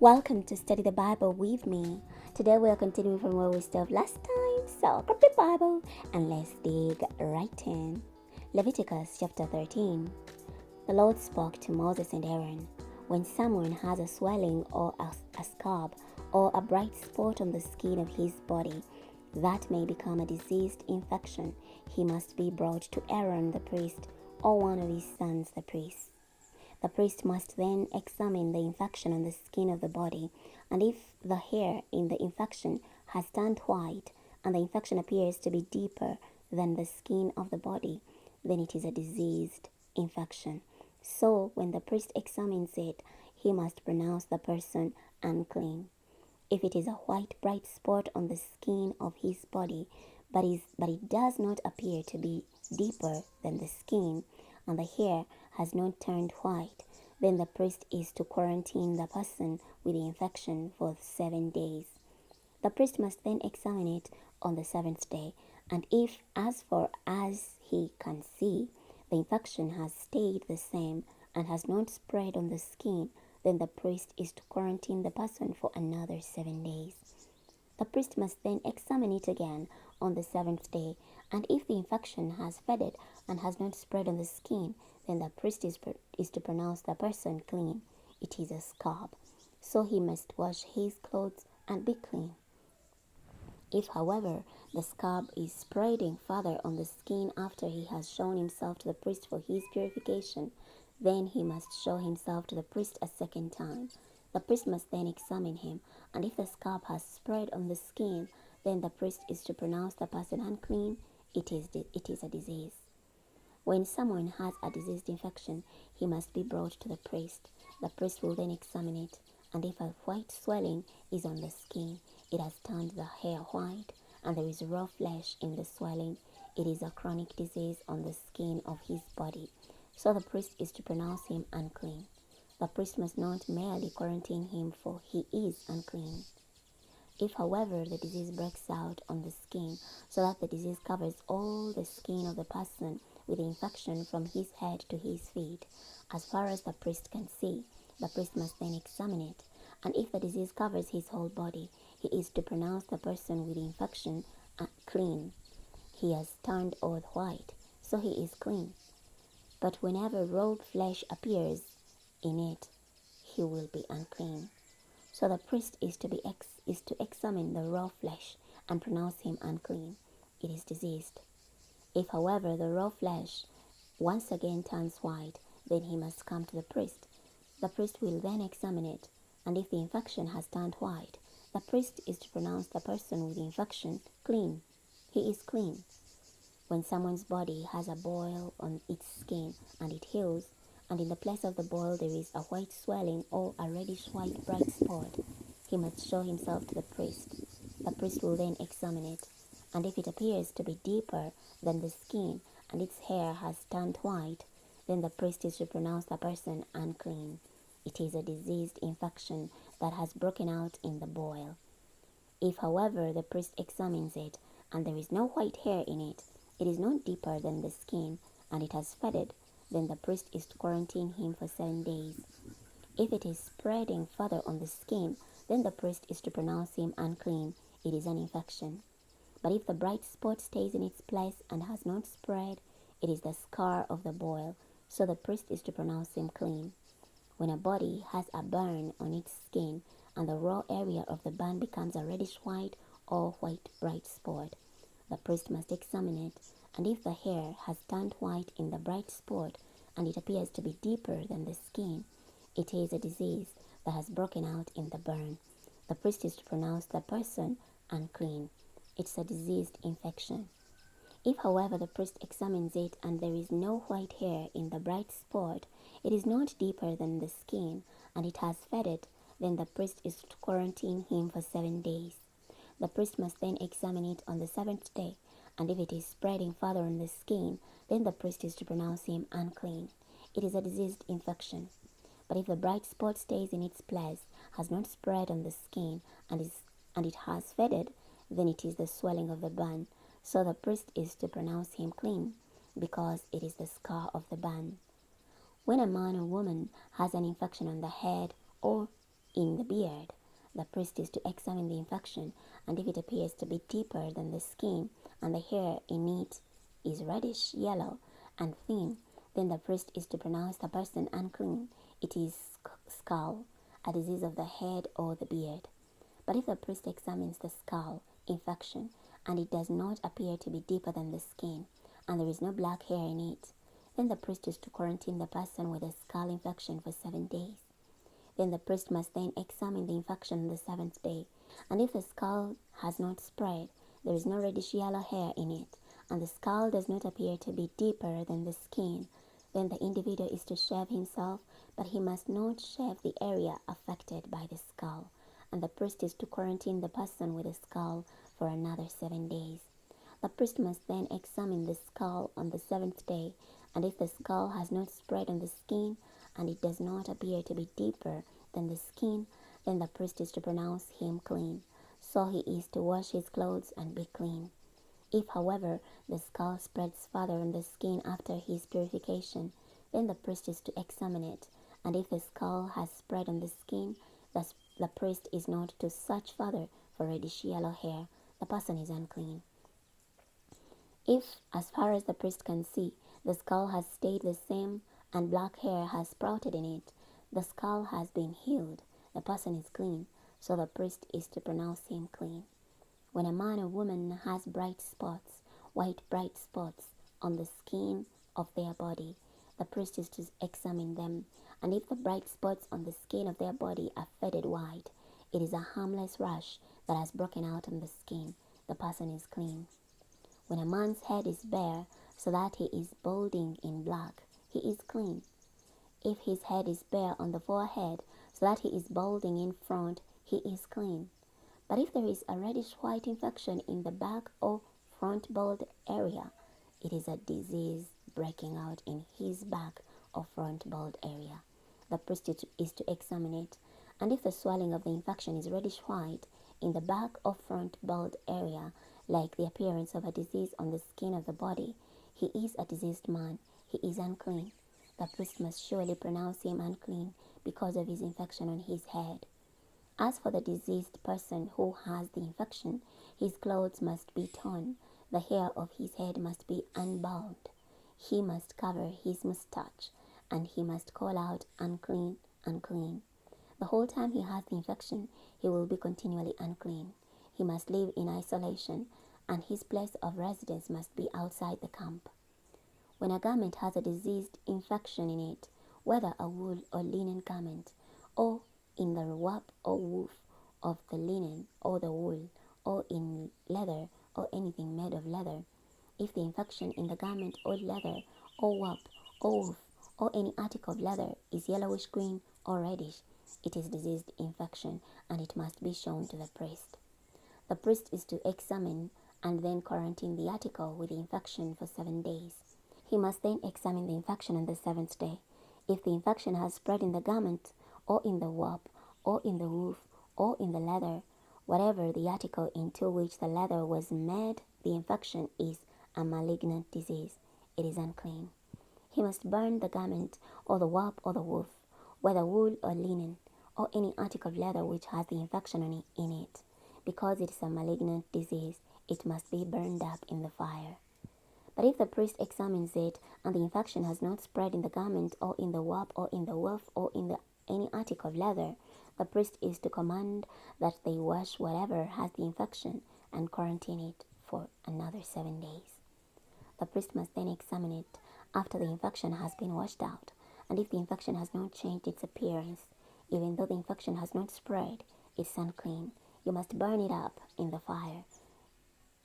Welcome to Study the Bible with me. Today we are continuing from where we stopped last time. So grab the Bible and let's dig right in. Leviticus chapter 13. The Lord spoke to Moses and Aaron. When someone has a swelling or a scab or a bright spot on the skin of his body, that may become a diseased infection. He must be brought to Aaron the priest or one of his sons the priest. The priest must then examine the infection on the skin of the body, and if the hair in the infection has turned white and the infection appears to be deeper than the skin of the body, then it is a diseased infection. So, when the priest examines it, he must pronounce the person unclean. If it is a white bright spot on the skin of his body, but it does not appear to be deeper than the skin, and the hair has not turned white, then the priest is to quarantine the person with the infection for 7 days. The priest must then examine it on the 7th day, and if, as far as he can see, the infection has stayed the same and has not spread on the skin, then the priest is to quarantine the person for another 7 days. The priest must then examine it again on the 7th day, and if the infection has faded and has not spread on the skin, then the priest is to pronounce the person clean. It is a scab, so he must wash his clothes and be clean. If, however, the scab is spreading further on the skin after he has shown himself to the priest for his purification, then he must show himself to the priest a second time. The priest must then examine him, and if the scab has spread on the skin, then the priest is to pronounce the person unclean. It is a disease. When someone has a diseased infection, he must be brought to the priest. The priest will then examine it, and if a white swelling is on the skin, it has turned the hair white, and there is raw flesh in the swelling, it is a chronic disease on the skin of his body. So the priest is to pronounce him unclean. The priest must not merely quarantine him, for he is unclean. If, however, the disease breaks out on the skin, so that the disease covers all the skin of the person with the infection from his head to his feet, as far as the priest can see, the priest must then examine it, and if the disease covers his whole body, he is to pronounce the person with the infection clean. He has turned all white, so he is clean. But whenever raw flesh appears in it, he will be unclean. So the priest is to examine the raw flesh and pronounce him unclean. It is diseased. If, however, the raw flesh once again turns white, then he must come to the priest. The priest will then examine it, and if the infection has turned white, the priest is to pronounce the person with the infection clean. He is clean. When someone's body has a boil on its skin and it heals, and in the place of the boil there is a white swelling or a reddish white bright spot, he must show himself to the priest. The priest will then examine it, and if it appears to be deeper than the skin and its hair has turned white, then the priest is to pronounce the person unclean. It is a diseased infection that has broken out in the boil. If, however, the priest examines it and there is no white hair in it, it is not deeper than the skin, and it has faded, then the priest is to quarantine him for 7 days. If it is spreading further on the skin, then the priest is to pronounce him unclean. It is an infection. But if the bright spot stays in its place and has not spread, it is the scar of the boil, so the priest is to pronounce him clean. When a body has a burn on its skin, and the raw area of the burn becomes a reddish white or white bright spot, the priest must examine it, and if the hair has turned white in the bright spot, and it appears to be deeper than the skin, it is a disease that has broken out in the burn. The priest is to pronounce the person unclean. It's a diseased infection. If, however, the priest examines it and there is no white hair in the bright spot, it is not deeper than the skin, and it has faded, then the priest is to quarantine him for 7 days. The priest must then examine it on the 7th day, and if it is spreading further on the skin, then the priest is to pronounce him unclean. It is a diseased infection. But if the bright spot stays in its place, has not spread on the skin, and it has faded, then it is the swelling of the burn. So the priest is to pronounce him clean, because it is the scar of the burn. When a man or woman has an infection on the head or in the beard. The priest is to examine the infection, and if it appears to be deeper than the skin and the hair in it is reddish yellow and thin, then the priest is to pronounce the person unclean. It is scald, a disease of the head or the beard. But if the priest examines the scald infection and it does not appear to be deeper than the skin and there is no black hair in it, then the priest is to quarantine the person with a scald infection for 7 days. Then the priest must then examine the infection on the 7th day, and if the scald has not spread, there is no reddish yellow hair in it, and the scald does not appear to be deeper than the skin, then the individual is to shave himself, but he must not shave the area affected by the scald, and the priest is to quarantine the person with the scald for another 7 days. The priest must then examine the scald on the 7th day, and if the scald has not spread on the skin, and it does not appear to be deeper than the skin, then the priest is to pronounce him clean. So he is to wash his clothes and be clean. If, however, the scald spreads further on the skin after his purification, then the priest is to examine it, and if the scald has spread on the skin, the priest is not to search further for reddish yellow hair. The person is unclean. If, as far as the priest can see, the scald has stayed the same and black hair has sprouted in it, the scald has been healed, the person is clean, so the priest is to pronounce him clean. When a man or woman has bright spots, white bright spots on the skin of their body, the priest is to examine them, and if the bright spots on the skin of their body are faded white, it is a harmless rash that has broken out on the skin, the person is clean. When a man's head is bare, so that he is balding in black, he is clean. If his head is bare on the forehead, so that he is balding in front, he is clean. But if there is a reddish white infection in the back or front bald area, it is a disease breaking out in his back or front bald area. The priest is to examine it, and if the swelling of the infection is reddish white in the back or front bald area, like the appearance of a disease on the skin of the body, he is a diseased man, he is unclean. The priest must surely pronounce him unclean because of his infection on his head. As for the diseased person who has the infection, his clothes must be torn, the hair of his head must be unbound, he must cover his mustache, and he must call out, unclean, unclean. The whole time he has the infection, he will be continually unclean. He must live in isolation, and his place of residence must be outside the camp. When a garment has a diseased infection in it, whether a wool or linen garment, or in the warp or woof of the linen or the wool, or in leather or anything made of leather, if the infection in the garment or leather or warp or woof or any article of leather is yellowish green or reddish, it is diseased infection, and it must be shown to the priest. The priest is to examine and then quarantine the article with the infection for 7 days. He must then examine the infection on the 7th day. If the infection has spread in the garment, or in the warp, or in the woof, or in the leather, whatever the article into which the leather was made, the infection is a malignant disease. It is unclean. He must burn the garment, or the warp, or the woof, whether wool or linen, or any article of leather which has the infection in it. Because it is a malignant disease, it must be burned up in the fire. But if the priest examines it, and the infection has not spread in the garment, or in the warp, or in the woof, or in any article of leather, the priest is to command that they wash whatever has the infection and quarantine it for another 7 days. The priest must then examine it after the infection has been washed out, and if the infection has not changed its appearance, even though the infection has not spread, it is unclean. You must burn it up in the fire.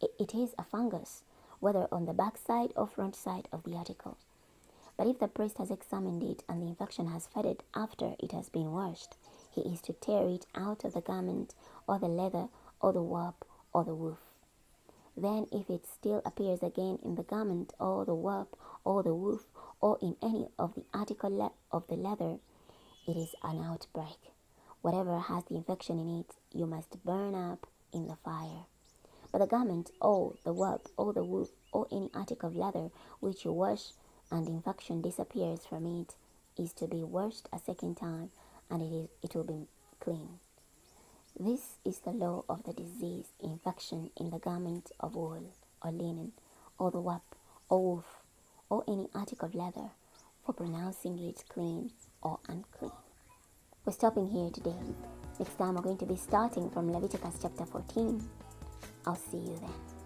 It is a fungus, whether on the back side or front side of the article. But if the priest has examined it and the infection has faded after it has been washed, he is to tear it out of the garment or the leather or the warp or the woof. Then if it still appears again in the garment or the warp or the woof or in any of the article of the leather, it is an outbreak. Whatever has the infection in it, you must burn up in the fire. But the garment or the warp or the woof or any article of leather which you wash and the infection disappears from it is to be washed a second time, and it will be clean. This is the law of the disease, infection in the garment of wool or linen, or the warp or woof, or any article of leather, for pronouncing it clean or unclean. We're stopping here today. Next time we're going to be starting from Leviticus chapter 14. I'll see you then.